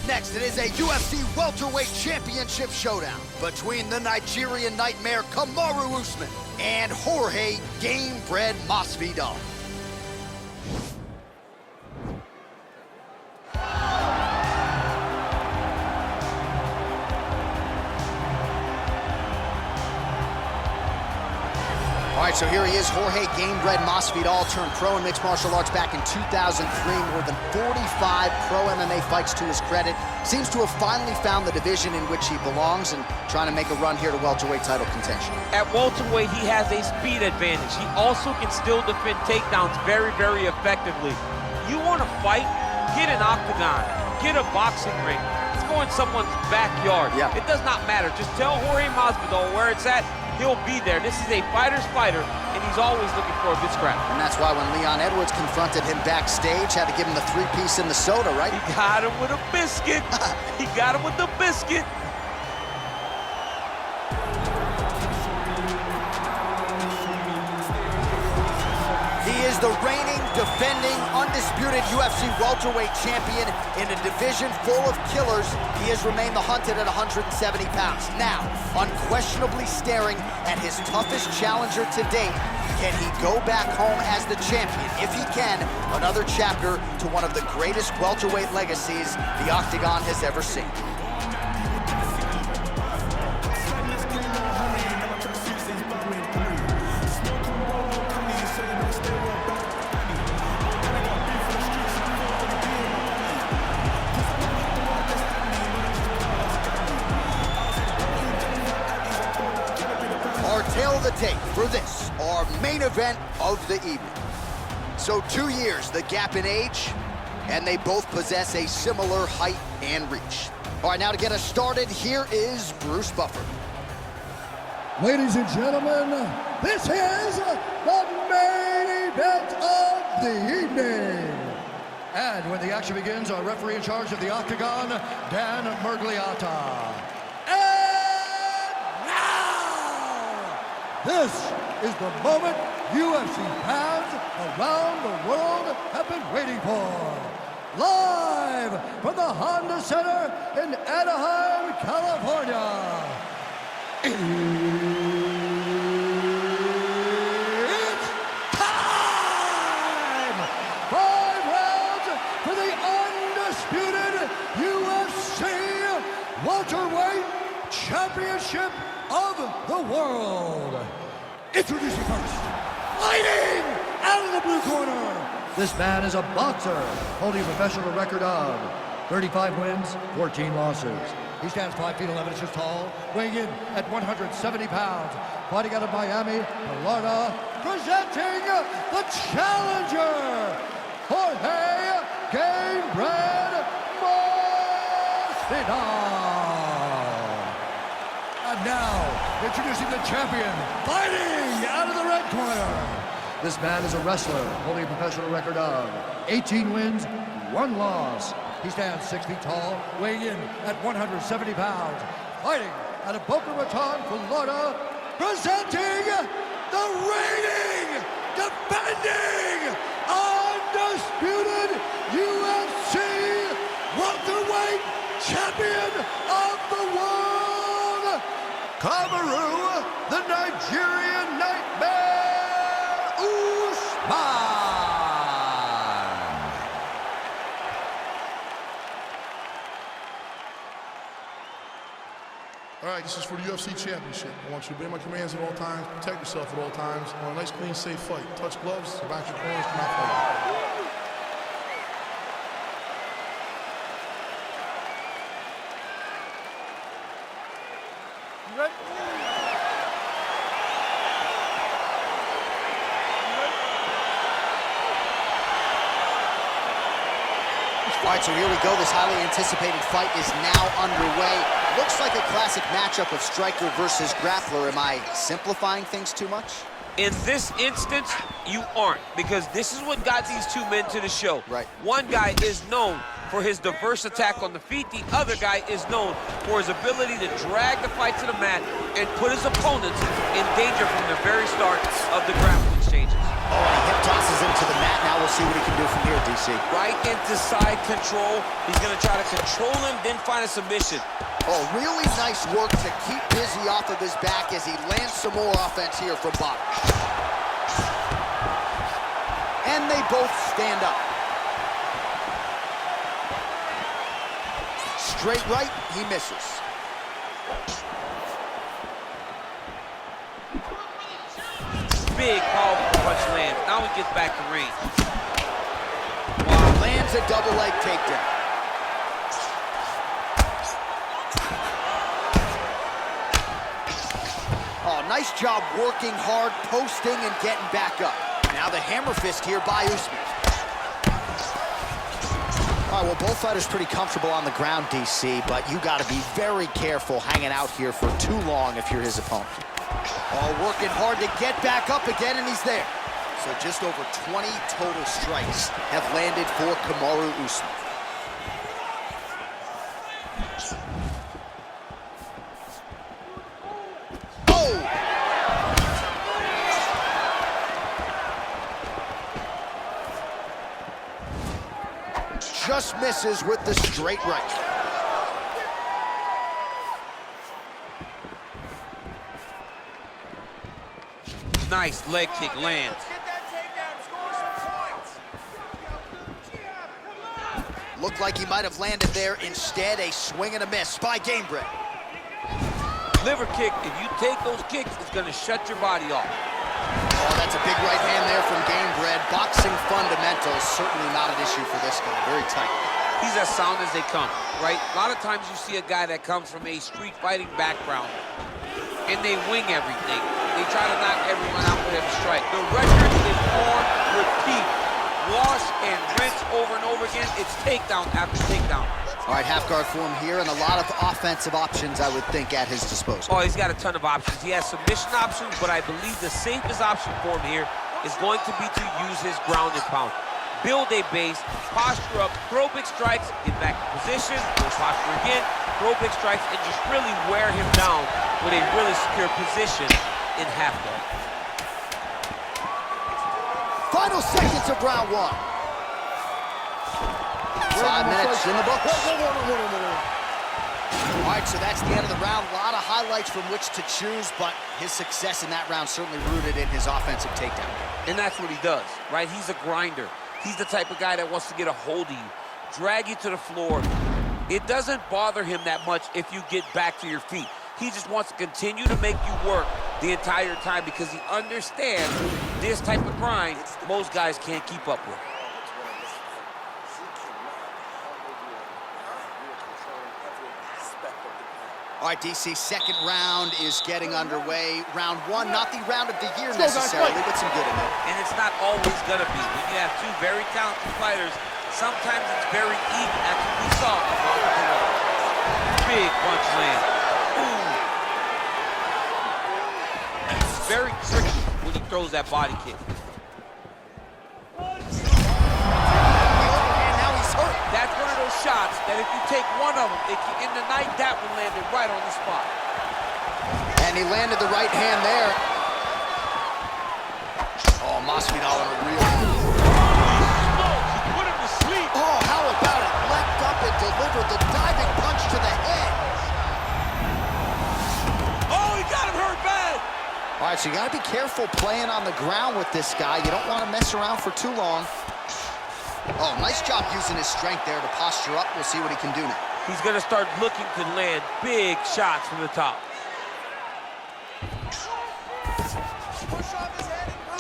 next, it is a UFC Welterweight Championship showdown between the Nigerian Nightmare Kamaru Usman and Jorge Gamebred Masvidal. All right, so here he is, Jorge Gamebred Masvidal, turned pro in mixed martial arts back in 2003. More than 45 pro MMA fights to his credit. Seems to have finally found the division in which he belongs and trying to make a run here to welterweight title contention. At welterweight, he has a speed advantage. He also can still defend takedowns very, very effectively. You want to fight? Get an octagon. Get a boxing ring. Let's go in someone's backyard. Yeah. It does not matter. Just tell Jorge Masvidal where it's at. He'll be there. This is a fighter's fighter, and he's always looking for a good scrap. And that's why when Leon Edwards confronted him backstage, had to give him the three-piece in the soda, right? He got him with a biscuit. He got him with the biscuit. He is the reigning, defending, undisputed UFC welterweight champion in a division full of killers. He has remained the hunted at 170 pounds. Now, unquestionably staring at his toughest challenger to date. Can he go back home as the champion? If he can, another chapter to one of the greatest welterweight legacies the Octagon has ever seen. Tail of the tape for this, our main event of the evening. So 2 years, the gap in age, and they both possess a similar height and reach. All right, now to get us started, here is Bruce Buffer. Ladies and gentlemen, this is the main event of the evening. And when the action begins, our referee in charge of the Octagon, Dan Murgliata. This is the moment UFC fans around the world have been waiting for. Live from the Honda Center in Anaheim, California. It's time! 5 rounds for the undisputed UFC Welterweight Championship of the world. Introducing first, fighting out of the blue corner. This man is a boxer holding a professional record of 35 wins, 14 losses. He stands 5 feet 11 inches tall, weighing in at 170 pounds. Fighting out of Miami, Florida, presenting the challenger, Jorge Gamebred Masvidal. And now, introducing the champion, fighting out of the red corner. This man is a wrestler holding a professional record of 18 wins, 1 loss. He stands 6 feet tall, weighing in at 170 pounds. Fighting out of Boca Raton, Florida, presenting the reigning, defending, undisputed UFC welterweight champion of the world, Kamaru, the Nigerian Nightmare Usman. All right, this is for the UFC Championship. I want you to obey my commands at all times, protect yourself at all times. I want a nice, clean, safe fight. Touch gloves, back your corners, come out fighting. All right, so here we go. This highly anticipated fight is now underway. Looks like a classic matchup of striker versus grappler. Am I simplifying things too much? In this instance, you aren't, because this is what got these two men to the show. Right. One guy is known for his diverse attack on the feet. The other guy is known for his ability to drag the fight to the mat and put his opponents in danger from the very start of the grappling exchanges. Oh, and he hip tosses him to the mat. Now we'll see what he can do from here, DC. Right into side control. He's gonna try to control him, then find a submission. Oh, really nice work to keep Busy off of his back as he lands some more offense here from Bach. And they both stand up. Straight right, he misses. Big, powerful punch lands. Now he gets back to range. Wow, lands a double leg takedown. Oh, nice job working hard, posting, and getting back up. Now the hammer fist here by Usman. All right, well, both fighters pretty comfortable on the ground, DC, but you got to be very careful hanging out here for too long if you're his opponent. Oh, working hard to get back up again, and he's there. So just over 20 total strikes have landed for Kamaru Usman. Just misses with the straight right. Nice leg kick lands. Looked like he might have landed there. Instead, a swing and a miss by Gamebred. Liver kick, if you take those kicks, it's gonna shut your body off. Oh, that's a big right hand there from Gamebred. Boxing fundamentals, certainly not an issue for this guy. Very tight. He's as sound as they come, right? A lot of times you see a guy that comes from a street fighting background, and they wing everything. They try to knock everyone out with every strike. The record is on repeat. Wash and rinse over and over again. It's takedown after takedown. All right, half guard for him here, and a lot of offensive options, I would think, at his disposal. Oh, he's got a ton of options. He has submission options, but I believe the safest option for him here is going to be to use his ground and pound. Build a base, posture up, throw big strikes, get back in position, go posture again, throw big strikes, and just really wear him down with a really secure position in half guard. Final seconds of round one. 5 minutes in the books. All right, so that's the end of the round. A lot of highlights from which to choose, but his success in that round certainly rooted in his offensive takedown. And that's what he does, right? He's a grinder. He's the type of guy that wants to get a hold of you, drag you to the floor. It doesn't bother him that much if you get back to your feet. He just wants to continue to make you work the entire time because he understands this type of grind most guys can't keep up with. All right, DC, second round is getting underway. Round one, not the round of the year necessarily, but some good in it. And it's not always gonna be. When you have two very talented fighters, sometimes it's very even. That's what we saw. Big punch land. It's very tricky when he throws that body kick. That's one of those shots that if you take one of them, in the night, that one landed right on the spot. And he landed the right hand there. Oh, Masvidal in a real... He put him to sleep. Oh, how about it? Leapt up and delivered the diving punch to the head. Oh, he got him hurt bad. All right, so you got to be careful playing on the ground with this guy. You don't want to mess around for too long. Oh, nice job using his strength there to posture up. We'll see what he can do now. He's going to start looking to land big shots from the top.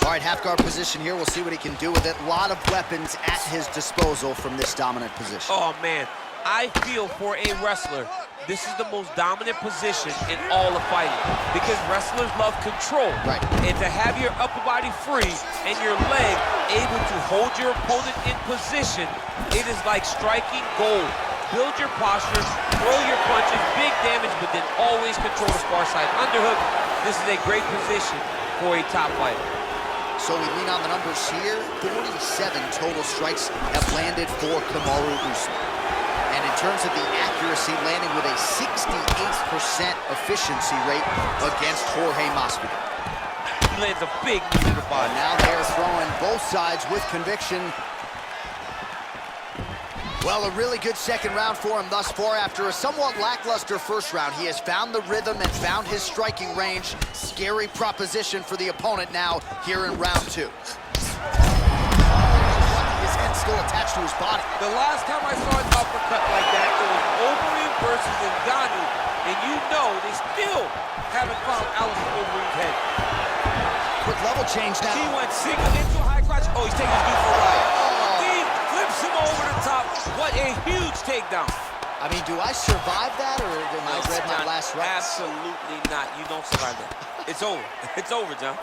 All right, half guard position here. We'll see what he can do with it. A lot of weapons at his disposal from this dominant position. Oh, man. I feel for a wrestler, this is the most dominant position in all of fighting because wrestlers love control. Right. And to have your upper body free and your leg able to hold your opponent in position, it is like striking gold. Build your posture, throw your punches, big damage, but then always control the far side underhook. This is a great position for a top fighter. So we lean on the numbers here. 47 total strikes have landed for Kamaru Usman. And in terms of the accuracy, landing with a 68% efficiency rate against Jorge Masvidal. He lands a big knee to the body. And now they're throwing both sides with conviction. Well, a really good second round for him thus far. After a somewhat lackluster first round, he has found the rhythm and found his striking range. Scary proposition for the opponent now here in round 2. His head still attached to his body. The last time I saw an uppercut like that, it was Overeem versus Ngannou. And you know they still haven't found Alistair Overeem's head. Quick level change now. He went single into a high crotch. Oh, he's taking his dude for a ride. He flips him over the top. What a huge takedown. I mean, do I survive that, or am I read my last round? Absolutely not. You don't survive that. It's over. It's over, John.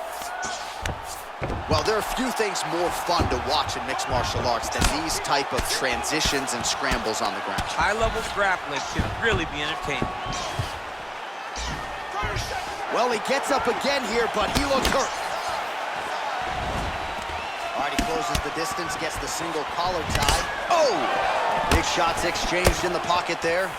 Well, there are few things more fun to watch in mixed martial arts than these type of transitions and scrambles on the ground. High-level grappling can really be entertaining. Well, he gets up again here, but he looks hurt. All right, he closes the distance, gets the single collar tie. Oh! Big shots exchanged in the pocket there. Gets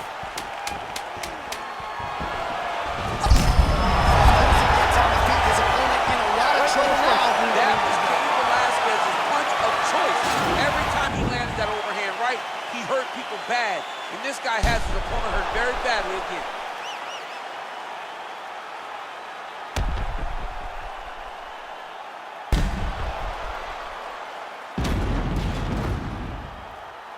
on the feet, his opponent in a lot of trouble now. That was Cain Velasquez's punch of choice. Every time he landed that overhand right, he hurt people bad. And this guy has his opponent hurt very badly again.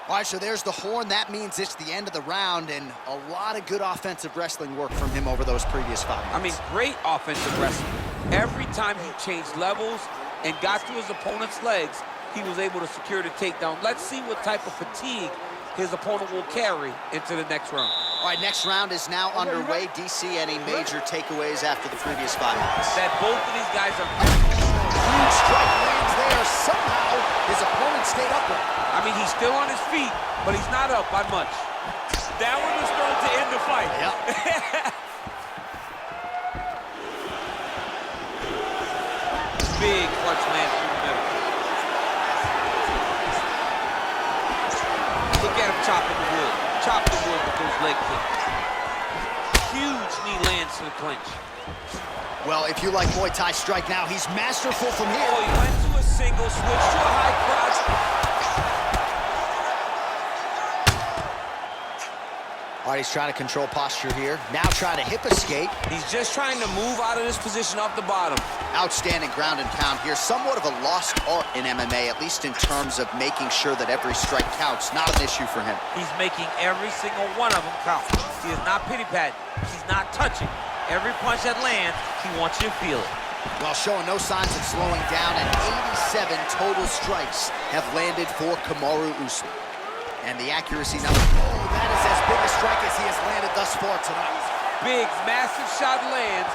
All right, so there's the horn. That means it's the end of the round, and a lot of good offensive wrestling work from him over those previous 5 minutes. I mean, great offensive wrestling. Every time he changed levels and got to his opponent's legs, he was able to secure the takedown. Let's see what type of fatigue his opponent will carry into the next round. All right, next round is now underway. DC, any major takeaways after the previous 5 minutes? That both of these guys are... Huge strike lands there. Somehow, his opponent stayed upright. I mean, he's still on his feet, but he's not up by much. That one was thrown to end the fight. Yep. Big clutch land through the middle. Look at him chopping the wood. Chop the wood with those leg kicks. Huge knee lands to the clinch. Well, if you like Muay Thai strike now, he's masterful from here. Oh, he went to a single, switched to a high crotch. All right, he's trying to control posture here. Now trying to hip escape. He's just trying to move out of this position off the bottom. Outstanding ground and pound here. Somewhat of a lost art in MMA, at least in terms of making sure that every strike counts. Not an issue for him. He's making every single one of them count. He is not pity-patting. He's not touching. Every punch that lands, he wants you to feel it. Well, showing no signs of slowing down, and 87 total strikes have landed for Kamaru Usman. And the accuracy number, oh, that is as big a strike as he has landed thus far tonight. Big, massive shot lands.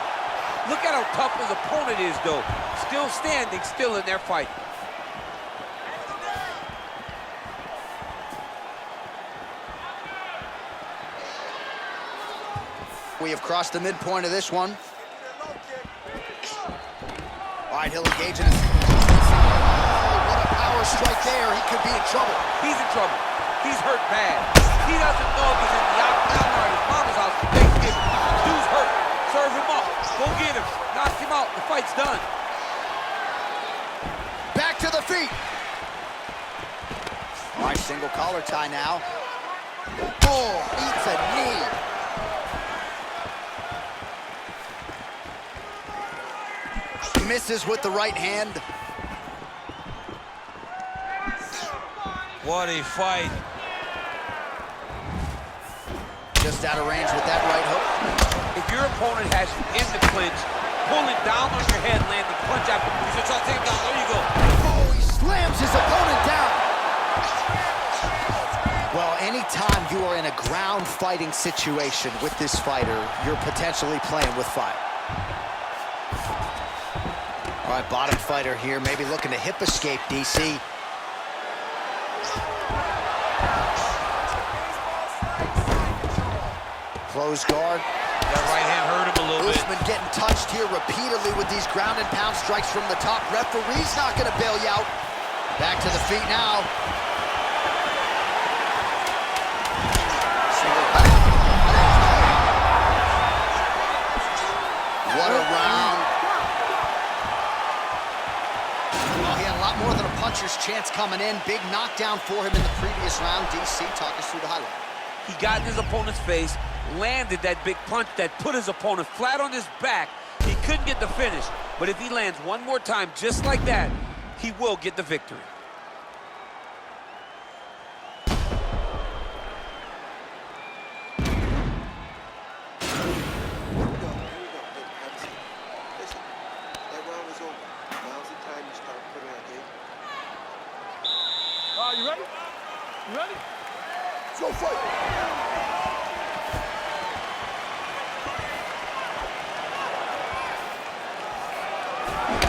Look at how tough his opponent is, though. Still standing, still in their fight. We have crossed the midpoint of this one. All right, he'll engage in a... Oh, what a power strike there. He could be in trouble. He's in trouble. He's hurt bad. He doesn't know if he's in the octagon or at his mama's house for Thanksgiving. Dude's hurt. Serve him up. Go get him. Knock him out. The fight's done. Back to the feet. All right, single collar tie now. Oh, eats a knee. Misses with the right hand. What a fight. Just out of range with that right hook. If your opponent has you in the clinch, pulling down on your head, landing punch after punch, so try to take him down. There you go. Oh, he slams his opponent down. Well, anytime you are in a ground fighting situation with this fighter, you're potentially playing with fire. All right, bottom fighter here, maybe looking to hip escape, DC. Close guard. That right hand hurt him a little bit. Usman getting touched here repeatedly with these ground and pound strikes from the top. Referee's not going to bail you out. Back to the feet now. What a round. chance coming in. Big knockdown for him in the previous round. DC, talk us through the highlight. He got in his opponent's face, landed that big punch that put his opponent flat on his back. He couldn't get the finish, but if he lands one more time just like that, he will get the victory. You ready? You ready? Let's go fight.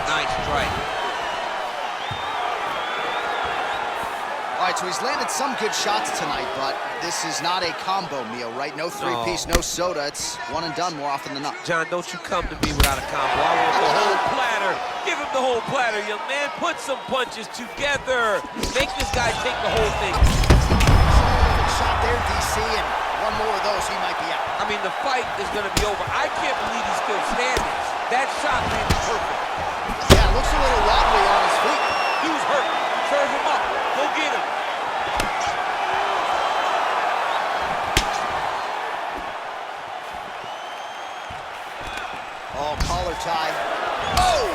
Nice strike. All right, so he's landed some good shots tonight, but this is not a combo meal, right? No three-piece, no soda. It's one and done more often than not. John, don't you come to me without a combo. I want the whole platter. Give him the whole platter, young man. Put some punches together. Make this guy take the whole thing. Shot there, DC, and one more of those, he might be out. I mean, the fight is going to be over. I can't believe he's still standing. That shot landed perfect. Yeah, looks a little wobbly on his feet. He was hurt. Serve him up. Go get him. Oh, collar tie. Oh!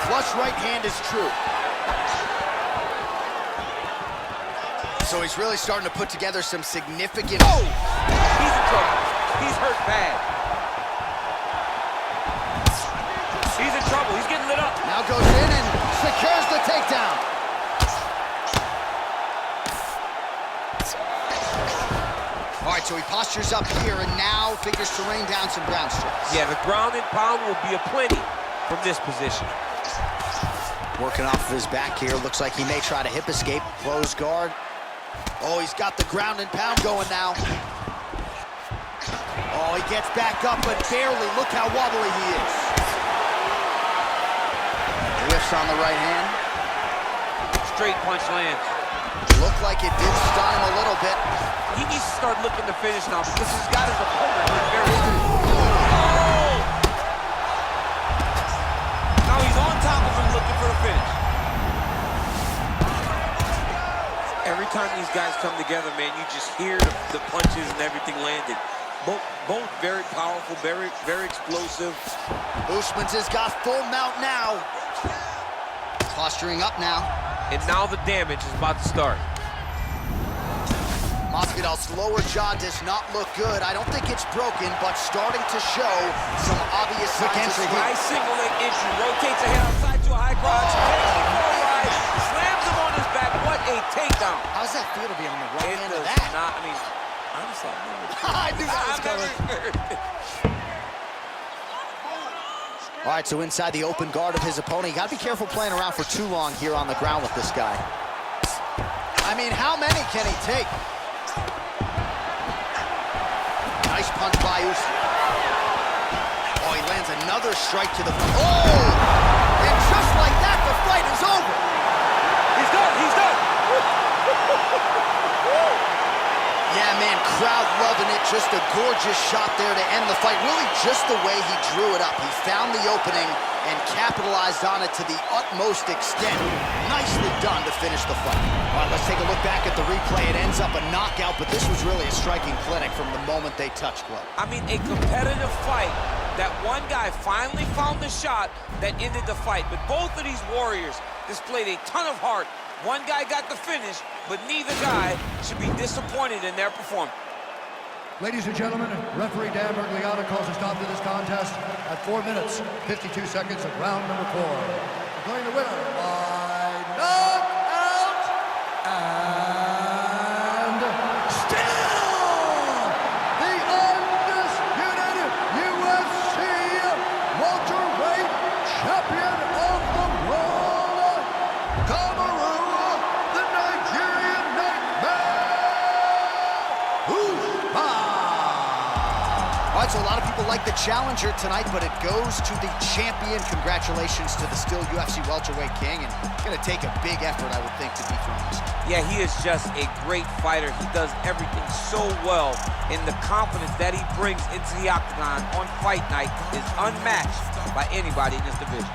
Flush right hand is true. So he's really starting to put together some significant... Oh! He's in trouble. He's hurt bad. He's in trouble. He's getting lit up. Now goes in and secures the takedown. All right, so he postures up here and now figures to rain down some ground strikes. Yeah, the ground and pound will be aplenty from this position. Working off of his back here. Looks like he may try to hip escape. Close guard. Oh, he's got the ground and pound going now. Oh, he gets back up, but barely. Look how wobbly he is. Whiffs on the right hand. Straight punch lands. Looked like it did stun him a little bit. He needs to start looking to finish now because he's got his opponent very oh! Now he's on top of him looking for the finish. Every time these guys come together, man, you just hear the punches and everything landing. Both very powerful, very explosive. Usman's has got full mount now. Posturing up now. And now the damage is about to start. Masvidal's lower jaw does not look good. I don't think it's broken, but starting to show some obvious signs of heat. Nice single leg entry, rotates ahead outside to a high crotch, slams him on his back. What a takedown. How does that feel to be on the right end of that? Not, I mean, honestly, I knew that was coming. All right, so inside the open guard of his opponent. You got to be careful playing around for too long here on the ground with this guy. I mean, how many can he take? Nice punch by Usman. Oh, he lands another strike to the... Oh! And just like that, the fight is over. He's done, he's done. Yeah, man, crowd loving it. Just a gorgeous shot there to end the fight. Really just the way he drew it up. He found the opening and capitalized on it to the utmost extent. Nicely done to finish the fight. All right, let's take a look back at the replay. It ends up a knockout, but this was really a striking clinic from the moment they touched glove. I mean, a competitive fight. That one guy finally found the shot that ended the fight. But both of these warriors displayed a ton of heart. One guy got the finish, but neither guy should be disappointed in their performance. Ladies and gentlemen, referee Dan Bergliano calls a stop to this contest at 4 minutes, 52 seconds of round number 4. Declaring the winner by knockout and still the undisputed UFC welterweight champion of the world, Kamaru the Nigerian Nightmare Usman. All right, so a lot of people like the challenger tonight, but it goes to the champion. Congratulations to the still UFC welterweight king, and going to take a big effort, I would think, to dethrone this. Yeah, he is just a great fighter. He does everything so well, and the confidence that he brings into the octagon on fight night is unmatched by anybody in this division.